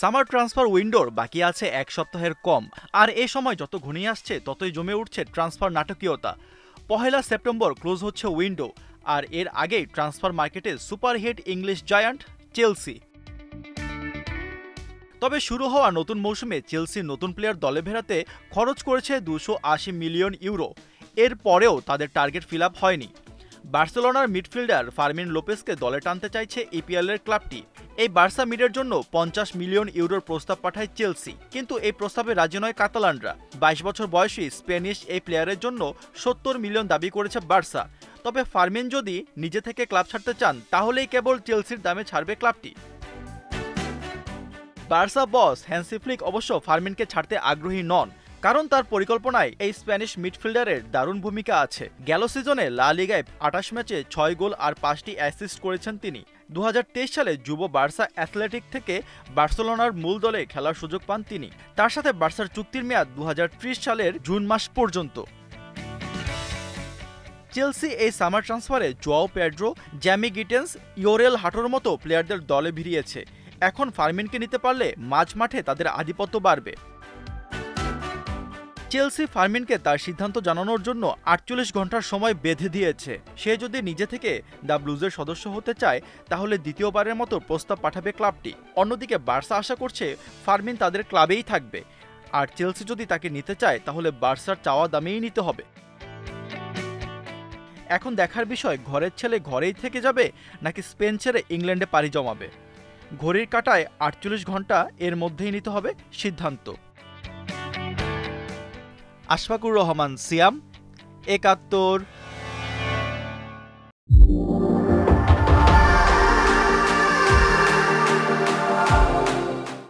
Summer transfer উইন্ডোর বাকি আছে এক সপ্তাহের কম, আর এই সময় যত ঘনিয়ে আসছে ততই জমে উঠছে ট্রান্সফার নাটকীয়তা। 1 সেপ্টেম্বর ক্লোজ হচ্ছে উইন্ডো, আর এর আগেই ট্রান্সফার মার্কেটে সুপারহিট ইংলিশ জায়ান্ট চেলসি। তবে শুরু হওয়া নতুন মৌসুমে চেলসি নতুন প্লেয়ার দলে ভেড়াতে খরচ করেছে 280 মিলিয়ন ইউরো। এর পরেও তাদের টার্গেট ফিল আপ হয়নি। বার্সেলোনার মিডফিল্ডার ফার্মিন লোপেসকে দলে টানতে চাইছে ইপিএল এর ক্লাবটি। এই বার্সা মিডের জন্য 50 মিলিয়ন ইউরোর প্রস্তাব পাঠায় চেলসি, কিন্তু এই প্রস্তাবে রাজি নয় কাতালানরা। 22 বছর বয়সী স্প্যানিশ এই প্লেয়ারের জন্য 70 মিলিয়ন দাবি করেছে বার্সা। তবে ফার্মিন যদি নিজে থেকে ক্লাব ছাড়তে চান, তাহলেই কেবল চেলসির দামে ছাড়বে ক্লাবটি। বার্সা বস হ্যান্সি ফ্লিক অবশ্য ফার্মিনকে ছাড়তে আগ্রহী নন, কারণ তার পরিকল্পনায় এই স্প্যানিশ মিডফিল্ডারের দারুণ ভূমিকা আছে। গেল সিজনে লা লিগায় 28 ম্যাচে 6 গোল আর 5টি অ্যাসিস্ট করেছেন তিনি। 2023 সালে যুব বার্সা অ্যাথলেটিক থেকে বার্সেলোনার মূল দলে খেলার সুযোগ পান তিনি। তার সাথে বার্সার চুক্তির মেয়াদ 2030 সালের জুন মাস পর্যন্ত। চেলসি এই সামার ট্রান্সফারে জোয়াও পেড্রো, জ্যামি গিটেন্স, ইওরেল হাটোর মতো প্লেয়ারদের দলে ভিড়িয়েছে। এখন ফার্মিনকে নিতে পারলে মাঝমাঠে তাদের আধিপত্য বাড়বে। চেলসি ফার্মিনকে তার সিদ্ধান্ত জানানোর জন্য 48 ঘন্টার সময় বেঁধে দিয়েছে। সে যদি নিজে থেকে দ্য ব্লুজের সদস্য হতে চায়, তাহলে দ্বিতীয়বারের মতো প্রস্তাব পাঠাবে ক্লাবটি। অন্যদিকে বার্সা আশা করছে ফার্মিন তাদের ক্লাবেই থাকবে, আর চেলসি যদি তাকে নিতে চায় তাহলে বার্সার চাওয়া দামেই নিতে হবে। এখন দেখার বিষয়, ঘরের ছেলে ঘরেই থেকে যাবে নাকি স্পেন ছেড়ে ইংল্যান্ডে পাড়ি জমাবে। ঘড়ির কাঁটায় 48 ঘন্টা, এর মধ্যেই নিতে হবে সিদ্ধান্ত। আশফাকুর রহমান সিয়াম, ৭১।